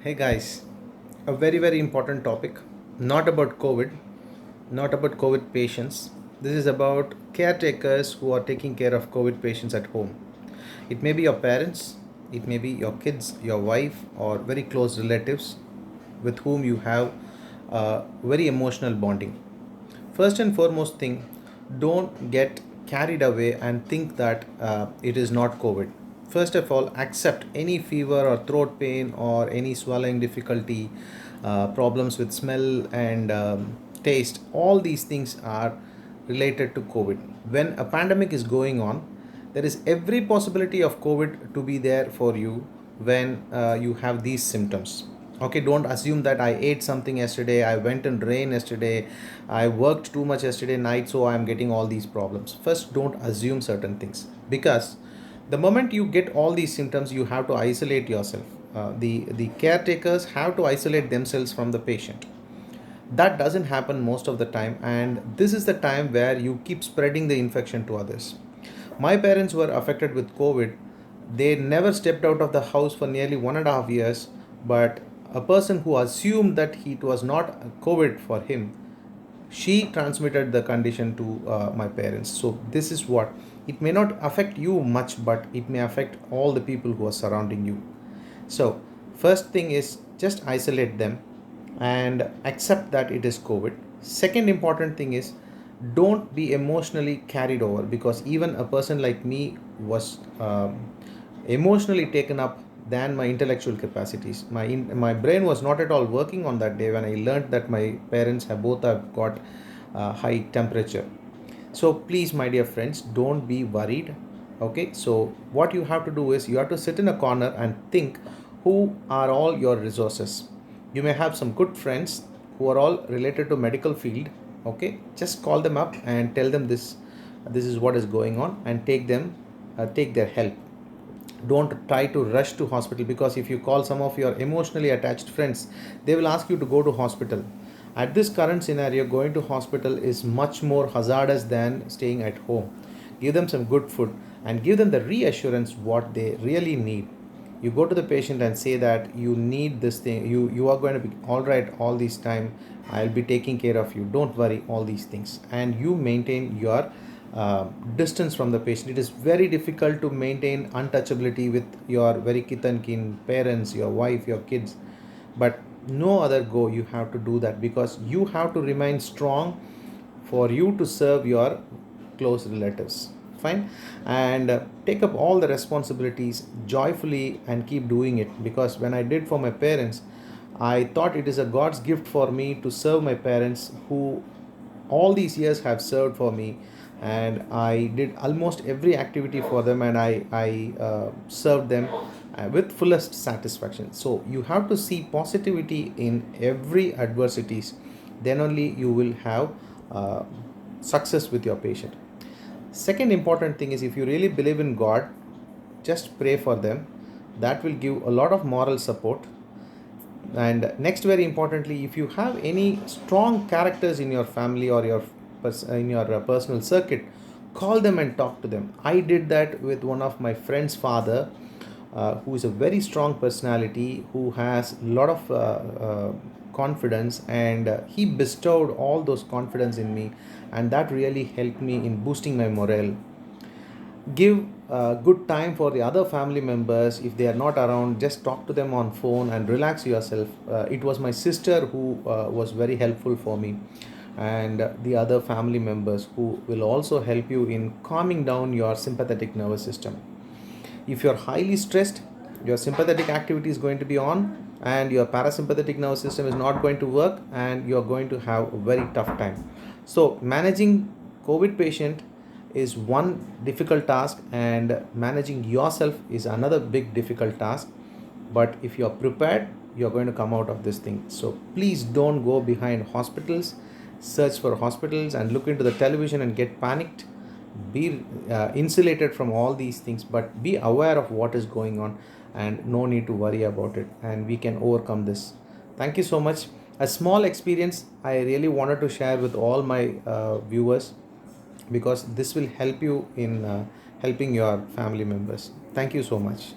Hey guys, a very important topic. Not about COVID, not about COVID patients. This is about caretakers who are taking care of COVID patients at home. It may be your parents, it may be your kids, your wife, or very close relatives with whom you have a very emotional bonding. First and foremost thing, don't get carried away and think that it is not COVID. First of all, accept any fever or throat pain or any swallowing difficulty, problems with smell and taste. All these things are related to COVID. When a pandemic is going on, there is every possibility of COVID to be there for you when you have these symptoms. Okay, don't assume that I ate something yesterday, I went in rain yesterday, I worked too much yesterday night, so I'm getting all these problems. First, don't assume certain things, because the moment you get all these symptoms, you have to isolate yourself. The caretakers have to isolate themselves from the patient. That doesn't happen most of the time, and this is the time where you keep spreading the infection to others. My parents were affected with COVID. They never stepped out of the house for nearly 1.5 years, but a person who assumed that it was not COVID for him, she transmitted the condition to my parents. So this is what, it may not affect you much, but it may affect all the people who are surrounding you. So first thing is, just isolate them and accept that it is COVID. Second important thing is, don't be emotionally carried over, because even a person like me was emotionally taken up than my intellectual capacities. My brain was not at all working on that day when I learned that my parents have got high temperature. So please, my dear friends, don't be worried. Okay, so what you have to do is, you have to sit in a corner and think, who are all your resources. You may have some good friends who are all related to medical field. Okay, just call them up and tell them this is what is going on, and take their help. Don't try to rush to hospital, because if you call some of your emotionally attached friends, they will ask you to go to hospital. At this current scenario, going to hospital is much more hazardous than staying at home. Give them some good food and give them the reassurance what they really need. You go to the patient and say that you need this thing, you are going to be all right all this time, I'll be taking care of you, don't worry, all these things, and you maintain your uh, distance from the patient. It is very difficult to maintain untouchability with your very kith and kin, parents, your wife, your kids, but no other go, you have to do that, because you have to remain strong for you to serve your close relatives. Fine. And take up all the responsibilities joyfully and keep doing it, because when I did for my parents, I thought it is a God's gift for me to serve my parents, who all these years have served for me, and I did almost every activity for them, and I served them with fullest satisfaction. So you have to see positivity in every adversities, then only you will have uh, success with your patient. Second important thing is, if you really believe in God, just pray for them. That will give a lot of moral support. And next, very importantly, if you have any strong characters in your family or in your personal circuit, call them and talk to them. I did that with one of my friend's father, who is a very strong personality, who has a lot of confidence, and he bestowed all those confidence in me, and that really helped me in boosting my morale. Give good time for the other family members. If they are not around, just talk to them on phone and relax yourself. It was my sister who was very helpful for me, and the other family members who will also help you in calming down your sympathetic nervous system. If you're highly stressed, your sympathetic activity is going to be on, and your parasympathetic nervous system is not going to work, and you're going to have a very tough time. So managing COVID patient is one difficult task, and managing yourself is another big difficult task. But if you're prepared, you're going to come out of this thing. So please don't go behind hospitals, search for hospitals and look into the television and get panicked. Be insulated from all these things, but be aware of what is going on, and no need to worry about it, and we can overcome this. Thank you so much. A small experience I really wanted to share with all my viewers, because this will help you in helping your family members. Thank you so much.